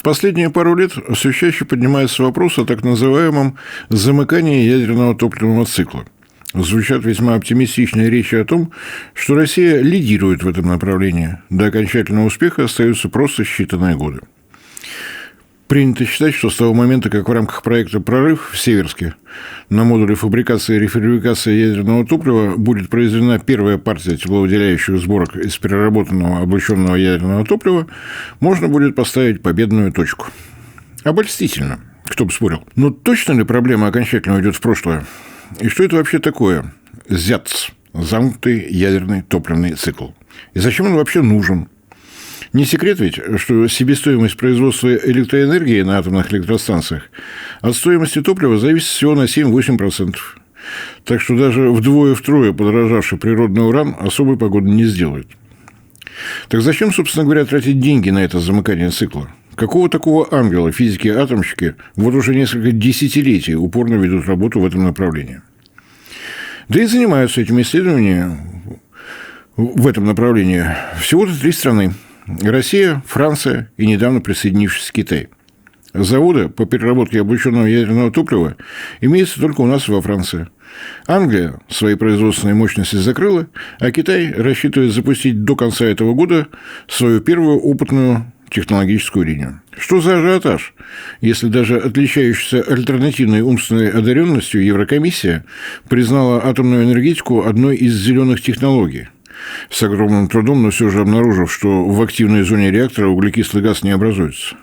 последние пару лет все чаще поднимается вопрос о так называемом замыкании ядерного топливного цикла. Звучат весьма оптимистичные речи о том, что Россия лидирует в этом направлении. До окончательного успеха остаются просто считанные годы. Принято считать, что с того момента, как в рамках проекта «Прорыв» в Северске на модуле фабрикации и реферификации ядерного топлива будет произведена первая партия тепловыделяющих сборок из переработанного облученного ядерного топлива, можно будет поставить победную точку. Обольстительно, кто бы спорил. Но точно ли проблема окончательно уйдет в прошлое? И что это вообще такое ЗЯЦ – замкнутый ядерный топливный цикл? И зачем он вообще нужен? Не секрет ведь, что себестоимость производства электроэнергии на атомных электростанциях от стоимости топлива зависит всего на 7-8%. Так что даже вдвое-втрое подорожавший природный уран особой погоды не сделает. Так зачем, собственно говоря, тратить деньги на это замыкание цикла? Какого такого ангела физики-атомщики вот уже несколько десятилетий упорно ведут работу в этом направлении? Да и занимаются этими исследованиями в этом направлении всего-то 3 страны. Россия, Франция и недавно присоединившийся Китай. Заводы по переработке облученного ядерного топлива имеются только у нас во Франции. Англия свои производственные мощности закрыла, а Китай рассчитывает запустить до конца этого года свою первую опытную технологическую линию. Что за ажиотаж, если даже отличающаяся альтернативной умственной одаренностью Еврокомиссия признала атомную энергетику одной из зеленых технологий, с огромным трудом, но все же обнаружив, что в активной зоне реактора углекислый газ не образуется.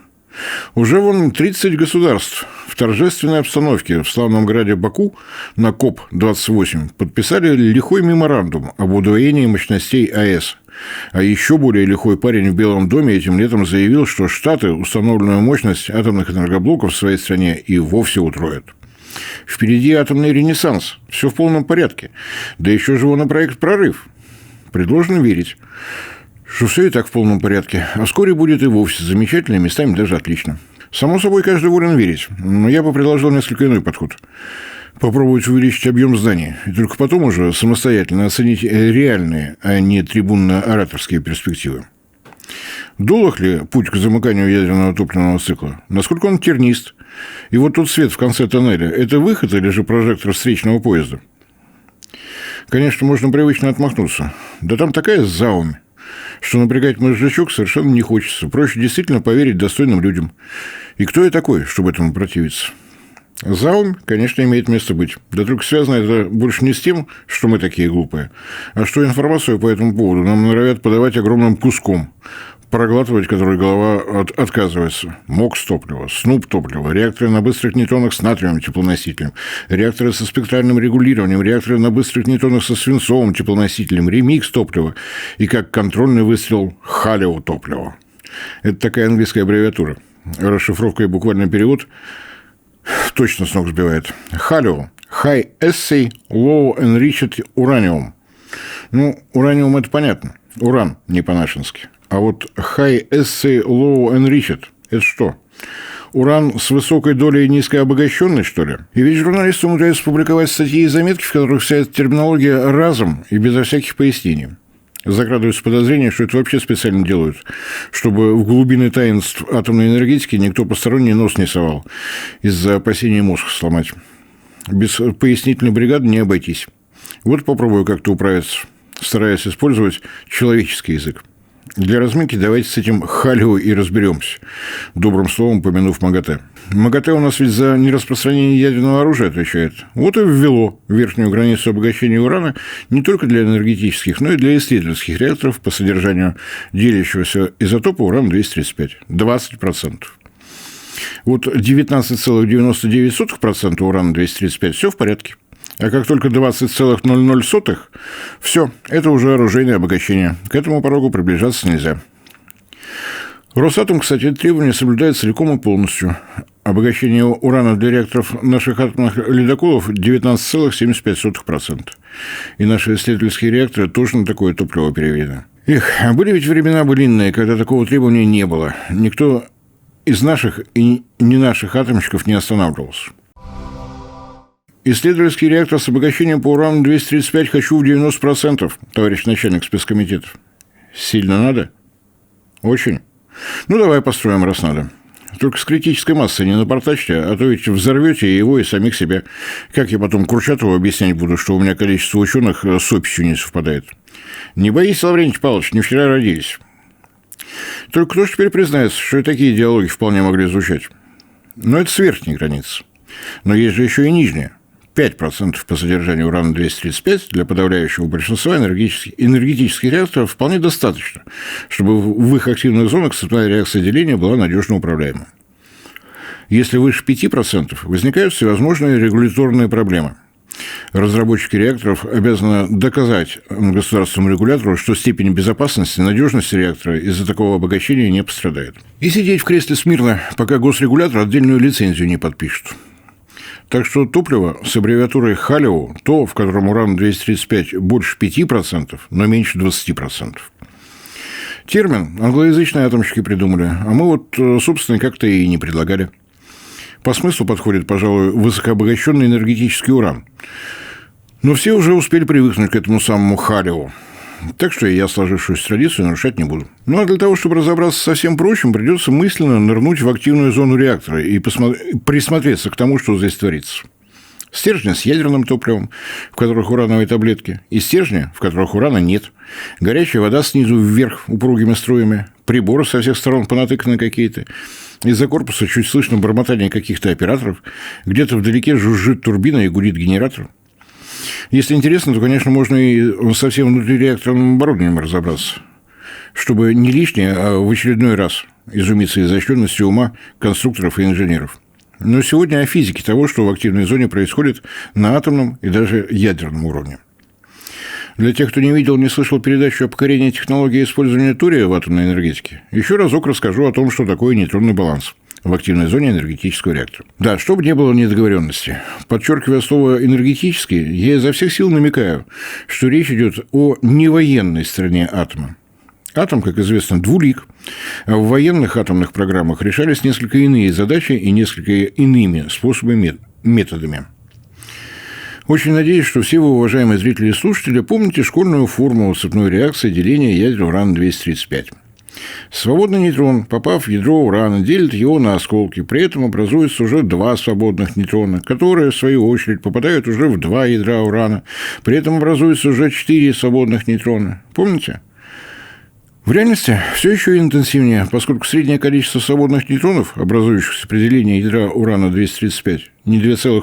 Уже вон 30 государств в торжественной обстановке в славном граде Баку на КОП-28 подписали лихой меморандум об удвоении мощностей АЭС. А еще более лихой парень в Белом доме этим летом заявил, что Штаты установленную мощность атомных энергоблоков в своей стране и вовсе утроят. Впереди атомный ренессанс. Все в полном порядке. Да еще живо на проект «Прорыв». Предложено верить, что все и так в полном порядке, а вскоре будет и вовсе замечательно, местами даже отлично. Само собой, каждый волен верить, но я бы предложил несколько иной подход. Попробовать увеличить объем зданий, и только потом уже самостоятельно оценить реальные, а не трибунно-ораторские перспективы. Долг ли путь к замыканию ядерного топливного цикла? Насколько он тернист? И вот тот свет в конце тоннеля – это выход или же прожектор встречного поезда? Конечно, можно привычно отмахнуться. Да там такая заумь, что напрягать мозжечок совершенно не хочется. Проще действительно поверить достойным людям. И кто я такой, чтобы этому противиться? Заумь, конечно, имеет место быть. Да только связано это больше не с тем, что мы такие глупые, а что информацию по этому поводу нам норовят подавать огромным куском, проглатывать который голова отказывается. МОКС топлива, СНУП топлива, реакторы на быстрых нейтронах с натриевым теплоносителем, реакторы со спектральным регулированием, реакторы на быстрых нейтронах со свинцовым теплоносителем, ремикс топлива и как контрольный выстрел халио топлива. Это такая английская аббревиатура. Расшифровка и буквальный перевод точно с ног сбивает. Халио – High Assay Low Enriched Uranium. Ну, ураниум – это понятно. Уран не по-нашенски. А вот High Assay Low Enriched – это что? Уран с высокой долей низкообогащенный, что ли? И ведь журналисты умудряются публиковать статьи и заметки, в которых вся эта терминология разом и безо всяких пояснений. Закрадывается подозрение, что это вообще специально делают, чтобы в глубины таинств атомной энергетики никто посторонний нос не совал из-за опасения мозг сломать. Без пояснительной бригады не обойтись. Вот попробую как-то управиться, стараясь использовать человеческий язык. Для разминки давайте с этим халио и разберемся, добрым словом помянув МАГАТЭ. МАГАТЭ у нас ведь за нераспространение ядерного оружия отвечает. Вот и ввело верхнюю границу обогащения урана не только для энергетических, но и для исследовательских реакторов по содержанию делящегося изотопа урана-235. 20%. Вот 19,99% урана-235 все в порядке. А как только 20,00, все, это уже оружейное обогащение. К этому порогу приближаться нельзя. Росатом, кстати, это требование соблюдает целиком и полностью. Обогащение урана для реакторов наших атомных ледоколов 19,75%. И наши исследовательские реакторы тоже на такое топливо переведены. Эх, а были ведь времена былинные, когда такого требования не было. Никто из наших и не наших атомщиков не останавливался. Исследовательский реактор с обогащением по урану-235 хочу в 90%, товарищ начальник спецкомитета. Сильно надо? Очень. Ну, давай построим, раз надо. Только с критической массой не напортачьте, а то ведь взорвете его и самих себя. Как я потом Курчатову объяснять буду, что у меня количество ученых с описью не совпадает? Не боитесь, Лаврентий Павлович, не вчера родились. Только кто ж теперь признается, что и такие диалоги вполне могли звучать? Но это с верхней границы. Но есть же еще и нижняя. 5% по содержанию урана-235 для подавляющего большинства энергетических реакторов вполне достаточно, чтобы в их активных зонах цепная реакция деления была надежно управляема. Если выше 5%, возникают всевозможные регуляторные проблемы. Разработчики реакторов обязаны доказать государственному регулятору, что степень безопасности и надежности реактора из-за такого обогащения не пострадает. И сидеть в кресле смирно, пока госрегулятор отдельную лицензию не подпишет. Так что топливо с аббревиатурой «Халиу», то, в котором уран-235 больше 5%, но меньше 20%. Термин англоязычные атомщики придумали, а мы вот, собственно, как-то и не предлагали. По смыслу подходит, пожалуй, высокообогащенный энергетический уран. Но все уже успели привыкнуть к этому самому «Халиу». Так что я сложившуюся традицию нарушать не буду. Ну, а для того, чтобы разобраться со всем прочим, придется мысленно нырнуть в активную зону реактора и присмотреться к тому, что здесь творится. Стержни с ядерным топливом, в которых урановые таблетки, и стержни, в которых урана нет. Горячая вода снизу вверх упругими струями, приборы со всех сторон понатыканы какие-то. Из-за корпуса чуть слышно бормотание каких-то операторов. Где-то вдалеке жужжит турбина и гудит генератор. Если интересно, то, конечно, можно и совсем внутри реакторным оборудованием разобраться, чтобы не лишнее, а в очередной раз изумиться изощренностью ума конструкторов и инженеров. Но сегодня о физике того, что в активной зоне происходит на атомном и даже ядерном уровне. Для тех, кто не видел, не слышал передачу о покорении технологии использования тория в атомной энергетике, еще разок расскажу о том, что такое нейтронный баланс в активной зоне энергетического реактора. Да, чтобы не было недоговоренности. Подчеркивая слово «энергетический», я изо всех сил намекаю, что речь идет о невоенной стороне атома. Атом, как известно, двулик, а в военных атомных программах решались несколько иные задачи и несколько иными способами, методами. Очень надеюсь, что все вы, уважаемые зрители и слушатели, помните школьную формулу цепной реакции деления ядер урана-235. Свободный нейтрон, попав в ядро урана, делит его на осколки. При этом образуется уже два свободных нейтрона, которые, в свою очередь, попадают уже в два ядра урана. При этом образуется уже 4 свободных нейтрона. Помните? В реальности все еще интенсивнее, поскольку среднее количество свободных нейтронов, образующихся при делении ядра урана-235, не 2,0,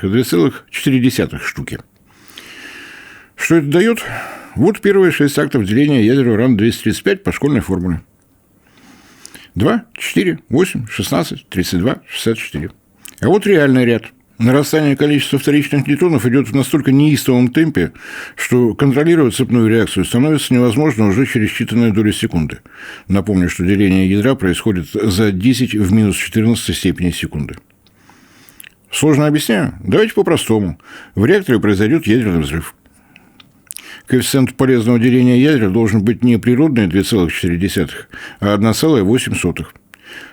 а 2,4 штуки. Что это дает? Вот первые 6 актов деления ядер урана-235 по школьной формуле. 2, 4, 8, 16, 32, 64. А вот реальный ряд. Нарастание количества вторичных нейтронов идет в настолько неистовом темпе, что контролировать цепную реакцию становится невозможно уже через считанные доли секунды. Напомню, что деление ядра происходит за 10 в минус 14 степени секунды. Сложно объясняю? Давайте по-простому. В реакторе произойдет ядерный взрыв. Коэффициент полезного деления ядер должен быть не природный 2,4, а 1,8.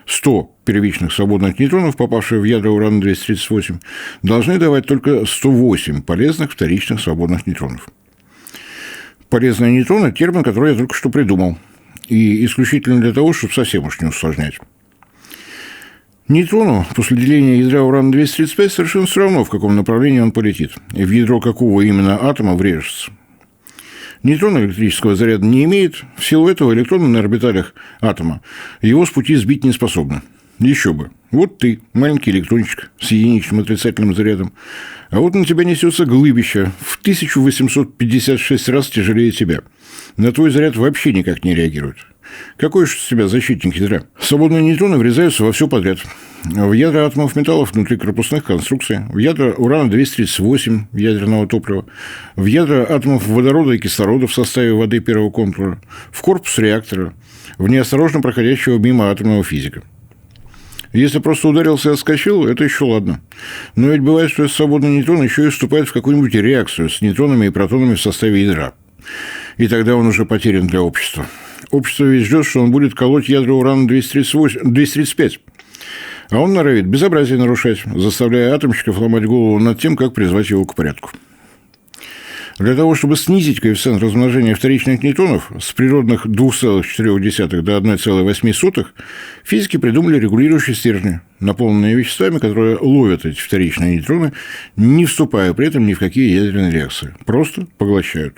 100 первичных свободных нейтронов, попавшие в ядра урана-238, должны давать только 108 полезных вторичных свободных нейтронов. Полезные нейтроны – термин, который я только что придумал, и исключительно для того, чтобы совсем уж не усложнять. Нейтрону после деления ядра урана-235 совершенно все равно, в каком направлении он полетит, и в ядро какого именно атома врежется. Нейтрон электрического заряда не имеет, в силу этого электроны на орбиталях атома его с пути сбить не способны. Еще бы. Вот ты, маленький электрончик с единичным отрицательным зарядом, а вот на тебя несется глыбище в 1856 раз тяжелее тебя. На твой заряд вообще никак не реагирует. Какой же из тебя защитник ядра? Свободные нейтроны врезаются во все подряд. В ядра атомов металлов внутри корпусных конструкций, в ядра урана-238 ядерного топлива, в ядра атомов водорода и кислорода в составе воды первого контура, в корпус реактора, в неосторожно проходящего мимо атомного физика. Если просто ударился и отскочил, это еще ладно. Но ведь бывает, что свободный нейтрон еще и вступает в какую-нибудь реакцию с нейтронами и протонами в составе ядра. И тогда он уже потерян для общества. Общество ведь ждет, что он будет колоть ядра урана-235. А он норовит безобразие нарушать, заставляя атомщиков ломать голову над тем, как призвать его к порядку. Для того, чтобы снизить коэффициент размножения вторичных нейтронов с природных 2,4 до 1,8, физики придумали регулирующие стержни, наполненные веществами, которые ловят эти вторичные нейтроны, не вступая при этом ни в какие ядерные реакции, просто поглощают.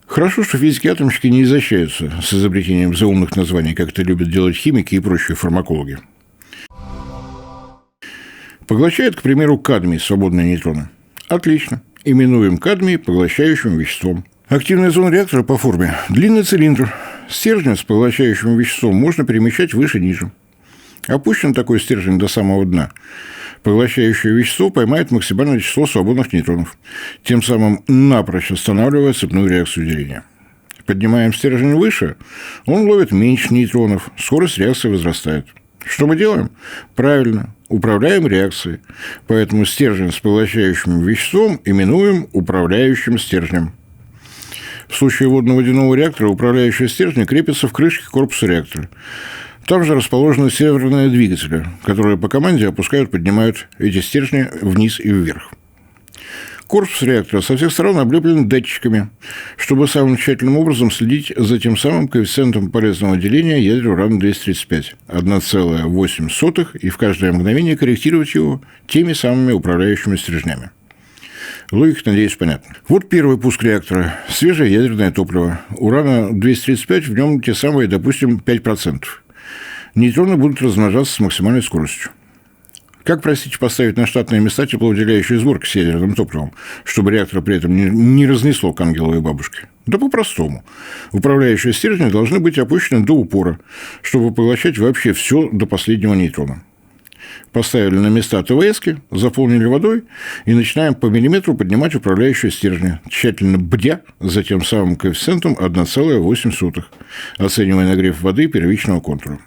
Хорошо, что физики-атомщики не изощряются с изобретением заумных названий, как это любят делать химики и прочие фармакологи. Поглощает, к примеру, кадмий свободные нейтроны. Отлично. Именуем кадмий поглощающим веществом. Активная зона реактора по форме – длинный цилиндр. Стержень с поглощающим веществом можно перемещать выше-ниже. Опущен такой стержень до самого дна. Поглощающее вещество поймает максимальное число свободных нейтронов, тем самым напрочь останавливая цепную реакцию деления. Поднимаем стержень выше, он ловит меньше нейтронов, скорость реакции возрастает. Что мы делаем? Правильно, управляем реакцией. Поэтому стержень с поглощающим веществом именуем управляющим стержнем. В случае водно-водяного реактора управляющие стержни крепятся в крышке корпуса реактора. Там же расположены серверные двигатели, которые по команде опускают-поднимают эти стержни вниз и вверх. Корпус реактора со всех сторон облеплен датчиками, чтобы самым тщательным образом следить за тем самым коэффициентом полезного деления ядра урана-235 – 1,8, и в каждое мгновение корректировать его теми самыми управляющими стержнями. Логика, надеюсь, понятна. Вот первый пуск реактора. Свежее ядерное топливо. Урана-235, в нем те самые, допустим, 5%. Нейтроны будут размножаться с максимальной скоростью. Как, простите, поставить на штатные места тепловыделяющие сборки с ядерным топливом, чтобы реактор при этом не разнесло к ангеловой бабушке? Да по-простому. Управляющие стержни должны быть опущены до упора, чтобы поглощать вообще все до последнего нейтрона. Поставили на места ТВСки, заполнили водой и начинаем по миллиметру поднимать управляющие стержни, тщательно бдя за тем самым коэффициентом 1,8, оценивая нагрев воды первичного контура.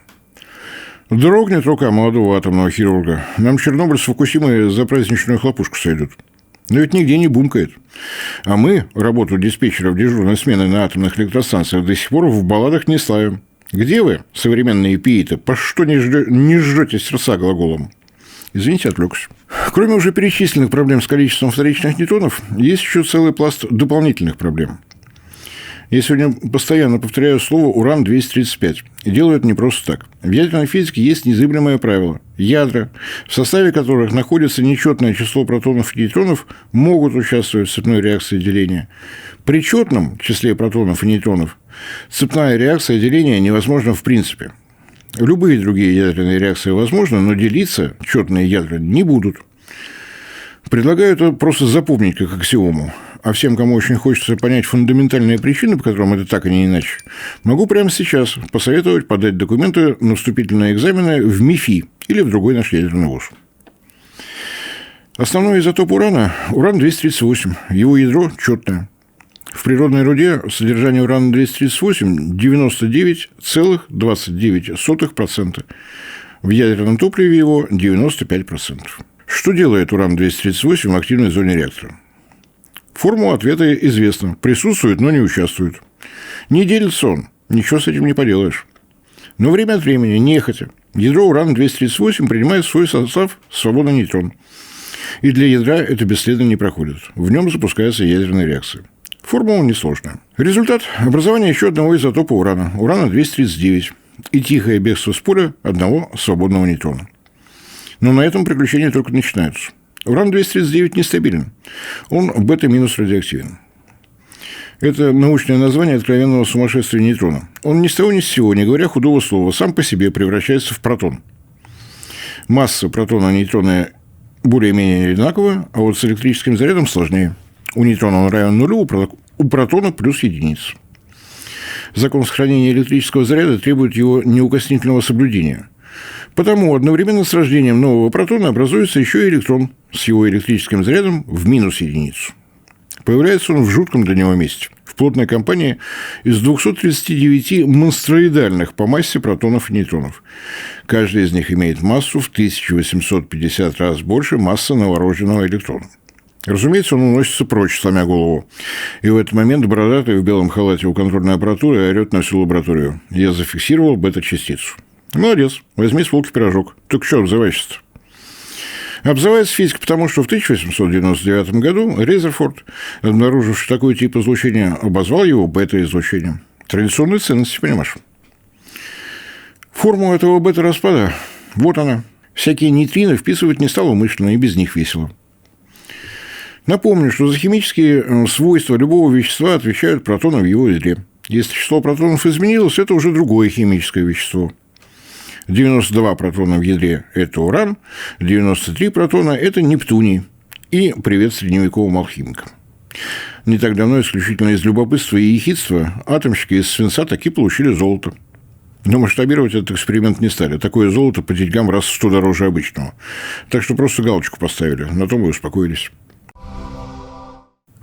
Дрогнет рука молодого атомного хирурга. Нам Чернобыль с Фукусимой за праздничную хлопушку сойдут. Но ведь нигде не бумкает. А мы работу диспетчеров дежурной смены на атомных электростанциях до сих пор в балладах не славим. Где вы, современные пииты, по что не жжете сердца глаголом? Извините, отвлекся. Кроме уже перечисленных проблем с количеством вторичных нейтронов, есть еще целый пласт дополнительных проблем. Я сегодня постоянно повторяю слово «уран-235». И делаю это не просто так. В ядерной физике есть незыблемое правило. Ядра, в составе которых находится нечетное число протонов и нейтронов, могут участвовать в цепной реакции деления. При четном числе протонов и нейтронов цепная реакция деления невозможна в принципе. Любые другие ядерные реакции возможны, но делиться четные ядра не будут. Предлагаю это просто запомнить как аксиому. А всем, кому очень хочется понять фундаментальные причины, по которым это так и не иначе, могу прямо сейчас посоветовать подать документы на вступительные экзамены в МИФИ или в другой наш ядерный вуз. Основной изотоп урана – уран-238. Его ядро четное. В природной руде содержание урана-238 – 99,29%. В ядерном топливе его – 95%. Что делает уран-238 в активной зоне реактора? Формула ответа известна. Присутствует, но не участвует. Не делится он. Ничего с этим не поделаешь. Но время от времени, нехотя, ядро урана-238 принимает в свой состав свободный нейтрон. И для ядра это бесследно не проходит. В нем запускается ядерная реакция. Формула несложная. Результат – образование еще одного изотопа урана, урана-239, и тихое бегство с поля одного свободного нейтрона. Но на этом приключения только начинаются. Уран-239 нестабилен. Он бета-минус радиоактивен. Это научное название откровенного сумасшествия нейтрона. Он ни с того ни с сего, не говоря худого слова, сам по себе превращается в протон. Масса протона и нейтрона более-менее одинакова, а вот с электрическим зарядом сложнее. У нейтрона он равен нулю, у протона плюс единица. Закон сохранения электрического заряда требует его неукоснительного соблюдения. Потому одновременно с рождением нового протона образуется еще и электрон с его электрическим зарядом в минус единицу. Появляется он в жутком для него месте, в плотной компании из 239 монстроидальных по массе протонов и нейтронов. Каждый из них имеет массу в 1850 раз больше массы новорожденного электрона. Разумеется, он уносится прочь, сломя голову. И в этот момент бородатый в белом халате у контрольной аппаратуры орет на всю лабораторию. Я зафиксировал бета-частицу. Молодец, возьми с полки пирожок. Только что обзываешься-то? Обзывается физика потому, что в 1899 году Резерфорд, обнаруживший такой тип излучения, обозвал его бета-излучением. Традиционные ценности, понимаешь? Формула этого бета-распада, вот она. Всякие нейтрино вписывать не стал умышленно, и без них весело. Напомню, что за химические свойства любого вещества отвечают протоны в его ядре. Если число протонов изменилось, это уже другое химическое вещество. 92 протона в ядре – это уран, 93 протона – это нептуний. И привет средневековым алхимикам. Не так давно, исключительно из любопытства и ехидства, атомщики из свинца таки получили золото. Но масштабировать этот эксперимент не стали. Такое золото по деньгам раз в 100 дороже обычного. Так что просто галочку поставили. На том и успокоились.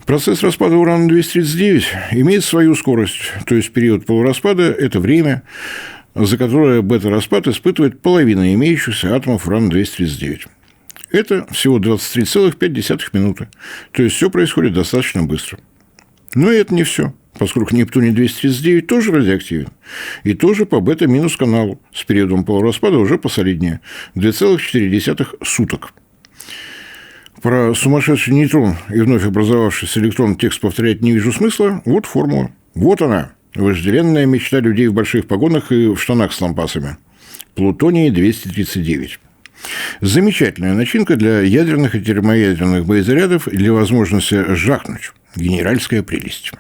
Процесс распада урана-239 имеет свою скорость. То есть период полураспада – это время, за которое бета-распад испытывает половина имеющихся атомов урана-239. Это всего 23,5 минуты. То есть все происходит достаточно быстро. Но и это не все, поскольку нептуний-239 тоже радиоактивен. И тоже по бета-минус каналу с периодом полураспада уже посолиднее – 2,4 суток. Про сумасшедший нейтрон и вновь образовавшийся электрон текст повторять не вижу смысла. Вот формула. Вот она. Вожделенная мечта людей в больших погонах и в штанах с лампасами. Плутоний-239. Замечательная начинка для ядерных и термоядерных боезарядов и для возможности жахнуть. Генеральская прелесть.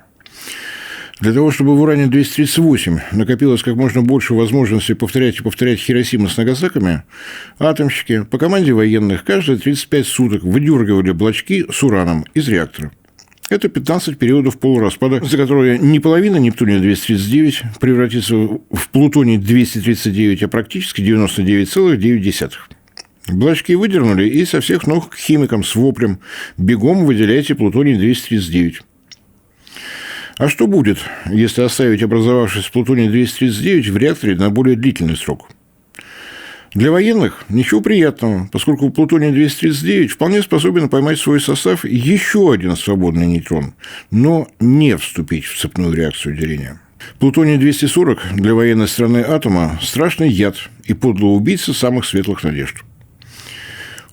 Для того, чтобы в уране-238 накопилось как можно больше возможностей повторять и повторять Хиросиму с Нагасаками, атомщики по команде военных каждые 35 суток выдергивали блочки с ураном из реактора. Это 15 периодов полураспада, за которые не половина нептуния-239 превратится в плутоний-239, а практически 99,9. Блочки выдернули и со всех ног к химикам с воплем «Бегом выделяйте плутоний-239». А что будет, если оставить образовавшийся плутоний-239 в реакторе на более длительный срок? Для военных ничего приятного, поскольку плутоний-239 вполне способен поймать в свой состав еще один свободный нейтрон, но не вступить в цепную реакцию деления. Плутоний-240 для военной страны атома – страшный яд и подлый убийца самых светлых надежд.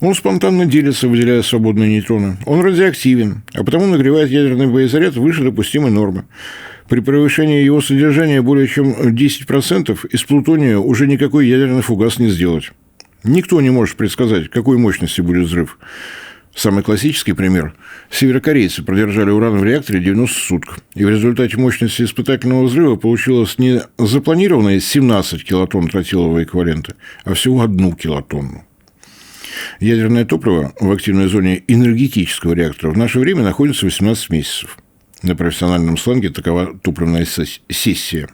Он спонтанно делится, выделяя свободные нейтроны. Он радиоактивен, а потому нагревает ядерный боезаряд выше допустимой нормы. При превышении его содержания более чем 10% из плутония уже никакой ядерный фугас не сделать. Никто не может предсказать, какой мощности будет взрыв. Самый классический пример. Северокорейцы продержали уран в реакторе 90 суток. И в результате мощности испытательного взрыва получилось не запланированные 17 килотонн тротилового эквивалента, а всего 1 килотонну. Ядерное топливо в активной зоне энергетического реактора в наше время находится 18 месяцев. На профессиональном сленге такова топливная сессия.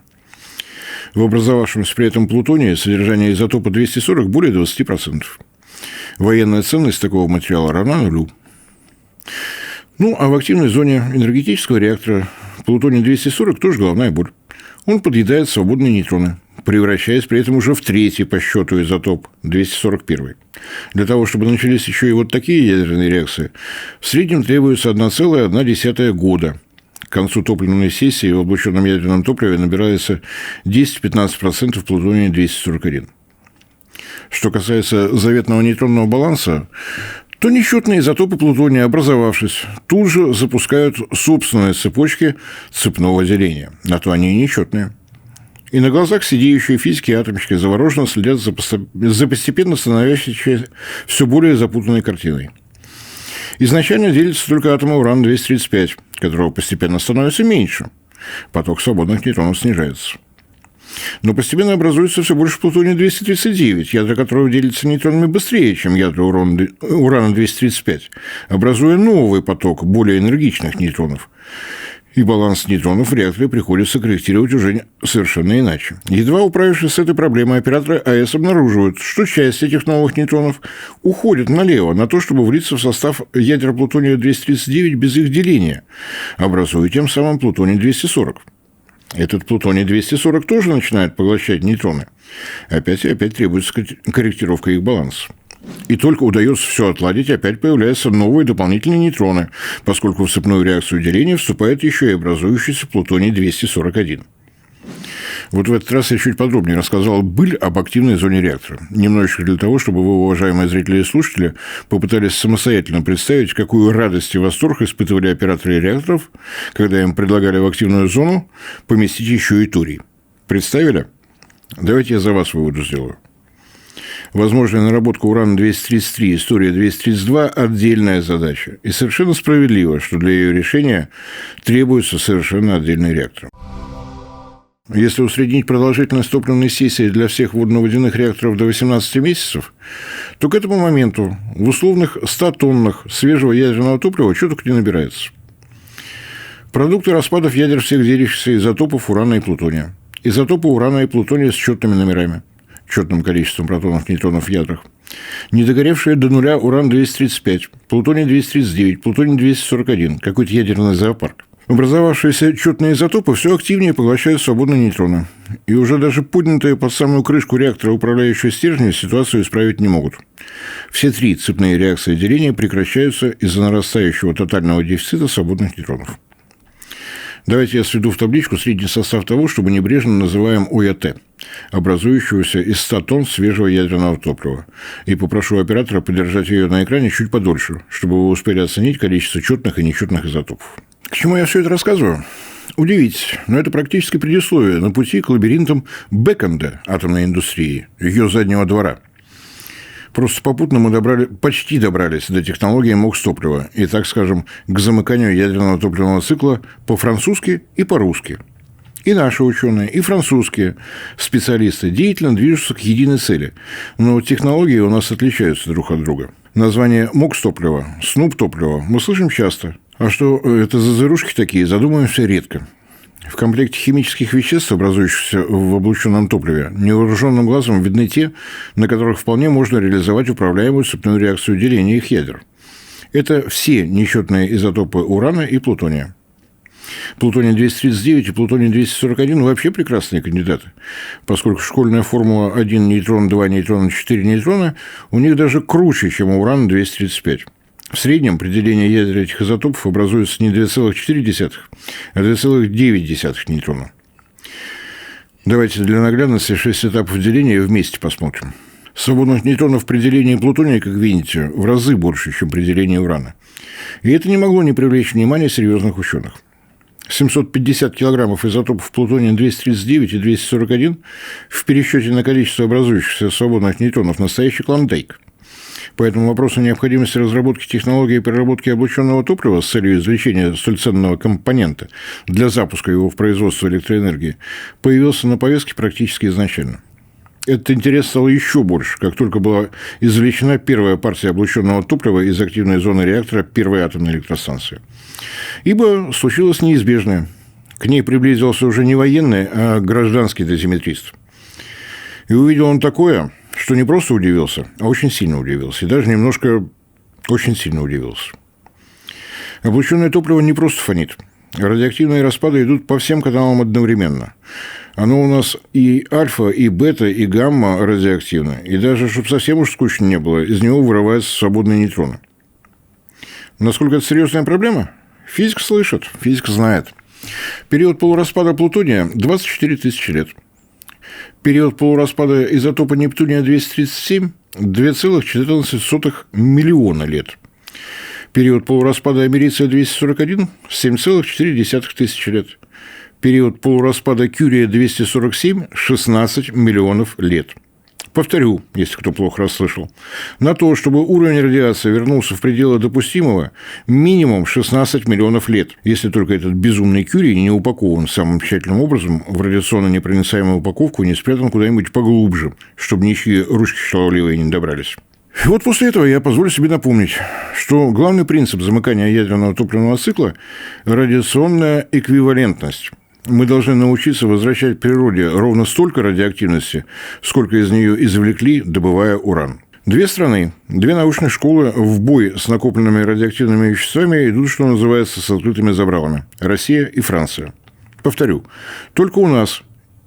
В образовавшемся при этом плутонии содержание изотопа 240 более 20%. Военная ценность такого материала равна нулю. Ну, а в активной зоне энергетического реактора плутоний-240 тоже головная боль. Он подъедает свободные нейтроны, превращаясь при этом уже в третий по счету изотоп, 241. Для того, чтобы начались еще и вот такие ядерные реакции, в среднем требуется 1,1 года. К концу топливной сессии в облученном ядерном топливе набирается 10-15% плутония-241. Что касается заветного нейтронного баланса, то несчетные изотопы плутония, образовавшись, тут же запускают собственные цепочки цепного деления. На то они и несчетные. И на глазах сидеющие физики и атомщики завороженно следят за постепенно становящейся все более запутанной картиной. Изначально делится только атом урана-235, которого постепенно становится меньше. Поток свободных нейтронов снижается. Но постепенно образуется все больше плутония-239, ядра которого делится нейтронами быстрее, чем ядра урана-235, образуя новый поток более энергичных нейтронов. И баланс нейтронов в реакторе приходится корректировать уже совершенно иначе. Едва управившись с этой проблемой, операторы АЭС обнаруживают, что часть этих новых нейтронов уходит налево, на то, чтобы влиться в состав ядер плутония-239 без их деления, образуя тем самым плутоний-240. Этот плутоний-240 тоже начинает поглощать нейтроны. Опять и опять требуется корректировка их баланса. И только удается все отладить, опять появляются новые дополнительные нейтроны, поскольку в цепную реакцию деления вступает еще и образующийся плутоний-241. Вот в этот раз я чуть подробнее рассказал быль об активной зоне реактора. Немножечко для того, чтобы вы, уважаемые зрители и слушатели, попытались самостоятельно представить, какую радость и восторг испытывали операторы реакторов, когда им предлагали в активную зону поместить еще и турий. Представили? Давайте я за вас выводы сделаю. Возможная наработка урана-233 и история-232 – отдельная задача. И совершенно справедливо, что для ее решения требуется совершенно отдельный реактор. Если усреднить продолжительность топливной сессии для всех водно-водяных реакторов до 18 месяцев, то к этому моменту в условных 100 тоннах свежего ядерного топлива чего только не набирается. Продукты распадов ядер всех делящихся изотопов урана и плутония. Изотопы урана и плутония с четными номерами, четным количеством протонов, нейтронов в ядрах. Недогоревшие до нуля уран-235, плутоний-239, плутоний-241, какой-то ядерный зоопарк. Образовавшиеся четные изотопы все активнее поглощают свободные нейтроны. И уже даже поднятые под самую крышку реактора управляющие стержни ситуацию исправить не могут. Все три цепные реакции деления прекращаются из-за нарастающего тотального дефицита свободных нейтронов. Давайте я сведу в табличку средний состав того, что мы небрежно называем ОЯТ, образующегося из 100 тонн свежего ядерного топлива. И попрошу оператора подержать ее на экране чуть подольше, чтобы вы успели оценить количество четных и нечетных изотопов. К чему я все это рассказываю? Удивитесь, но это практически предисловие на пути к лабиринтам бэкэнда атомной индустрии, ее заднего двора. Просто попутно мы почти добрались до технологии МОКС-топлива и, так скажем, к замыканию ядерного топливного цикла по-французски и по-русски. И наши ученые, и французские специалисты деятельно движутся к единой цели. Но технологии у нас отличаются друг от друга. Название МОКС-топлива, СНУП-топлива мы слышим часто. А что это за зверушки такие, задумываемся редко. В комплекте химических веществ, образующихся в облученном топливе, невооруженным глазом видны те, на которых вполне можно реализовать управляемую цепную реакцию деления их ядер. Это все нечетные изотопы урана и плутония. Плутоний-239 и плутоний-241 вообще прекрасные кандидаты, поскольку школьная формула 1 нейтрон, 2 нейтрона, 4 нейтрона у них даже круче, чем у урана-235. В среднем при делении ядер этих изотопов образуется не 2,4, а 2,9 нейтрона. Давайте для наглядности 6 этапов деления вместе посмотрим. Свободных нейтронов при делении плутония, как видите, в разы больше, чем при делении урана. И это не могло не привлечь внимания серьезных ученых. 750 килограммов изотопов плутония-239 и 241 в пересчете на количество образующихся свободных нейтронов настоящий клондайк. Поэтому вопрос о необходимости разработки технологии переработки облученного топлива с целью извлечения столь ценного компонента для запуска его в производство электроэнергии появился на повестке практически изначально. Этот интерес стал еще больше, как только была извлечена первая партия облученного топлива из активной зоны реактора первой атомной электростанции. Ибо случилось неизбежное. К ней приблизился уже не военный, а гражданский дозиметрист. И увидел он такое, что не просто удивился, а очень сильно удивился. И даже немножко очень сильно удивился. Облученное топливо не просто фонит. Радиоактивные распады идут по всем каналам одновременно. Оно у нас и альфа, и бета, и гамма радиоактивно. И даже, чтобы совсем уж скучно не было, из него вырываются свободные нейтроны. Насколько это серьезная проблема? Физик слышит, физик знает. Период полураспада плутония – 24 тысячи лет. Период полураспада изотопа нептуния-237 – 2,14 миллиона лет. Период полураспада америция-241 – 7,4 тысячи лет. Период полураспада Кюрия-247 – 16 миллионов лет. Повторю, если кто плохо расслышал. На то, чтобы уровень радиации вернулся в пределы допустимого, минимум 16 миллионов лет, если только этот безумный Кюрий не упакован самым тщательным образом в радиационно непроницаемую упаковку и не спрятан куда-нибудь поглубже, чтобы ничьи ручки шаловливые не добрались. И вот после этого я позволю себе напомнить, что главный принцип замыкания ядерного топливного цикла – радиационная эквивалентность. Мы должны научиться возвращать природе ровно столько радиоактивности, сколько из нее извлекли, добывая уран. Две страны, две научные школы в бой с накопленными радиоактивными веществами идут, что называется, с открытыми забралами. Россия и Франция. Повторю, только у нас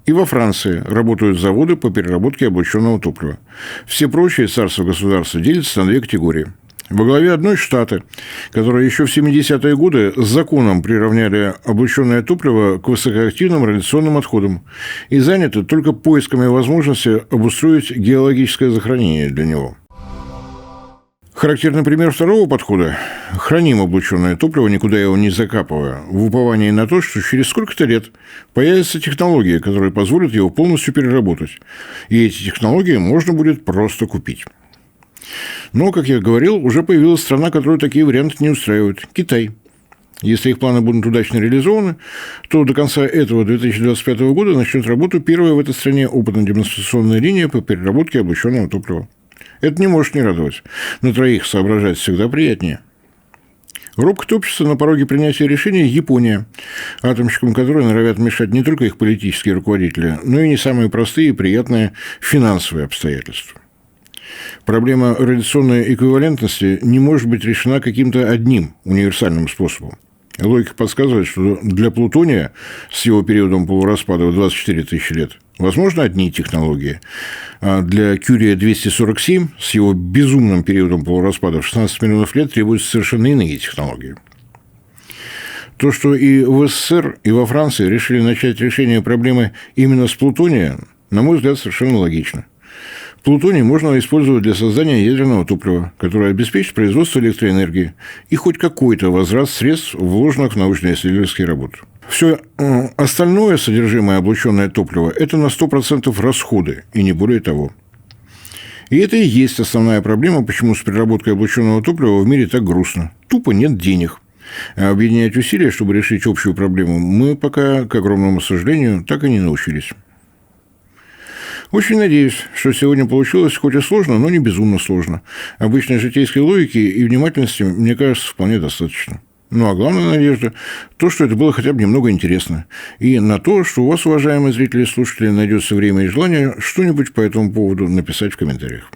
и во Франции работают заводы по переработке облученного топлива. Все прочие царства-государства делятся на две категории. Во главе одной Штаты, которые еще в 70-е годы с законом приравняли облученное топливо к высокоактивным радиационным отходам и заняты только поисками возможности обустроить геологическое захоронение для него. Характерный пример второго подхода – храним облученное топливо, никуда его не закапывая, в уповании на то, что через сколько-то лет появится технология, которая позволит его полностью переработать. И эти технологии можно будет просто купить. Но, как я говорил, уже появилась страна, которую такие варианты не устраивают – Китай. Если их планы будут удачно реализованы, то до конца этого 2025 года начнет работу первая в этой стране опытно-демонстрационная линия по переработке облученного топлива. Это не может не радовать. На троих соображать всегда приятнее. Робко топчется на пороге принятия решения Япония, атомщикам которой норовят мешать не только их политические руководители, но и не самые простые и приятные финансовые обстоятельства. Проблема радиационной эквивалентности не может быть решена каким-то одним универсальным способом. Логика подсказывает, что для плутония с его периодом полураспада в 24 тысячи лет возможны одни технологии, а для Кюрия-247 с его безумным периодом полураспада в 16 миллионов лет требуются совершенно иные технологии. То, что и в СССР, и во Франции решили начать решение проблемы именно с плутония, на мой взгляд, совершенно логично. Плутоний можно использовать для создания ядерного топлива, которое обеспечит производство электроэнергии и хоть какой-то возврат средств, вложенных в научно-исследовательские работы. Все остальное содержимое облученное топливо – это на 100% расходы, и не более того. И это и есть основная проблема, почему с переработкой облученного топлива в мире так грустно. Тупо нет денег. А объединять усилия, чтобы решить общую проблему, мы пока, к огромному сожалению, так и не научились. Очень надеюсь, что сегодня получилось хоть и сложно, но не безумно сложно. Обычной житейской логики и внимательности, мне кажется, вполне достаточно. Ну, а главная надежда – то, что это было хотя бы немного интересно. И на то, что у вас, уважаемые зрители и слушатели, найдется время и желание что-нибудь по этому поводу написать в комментариях.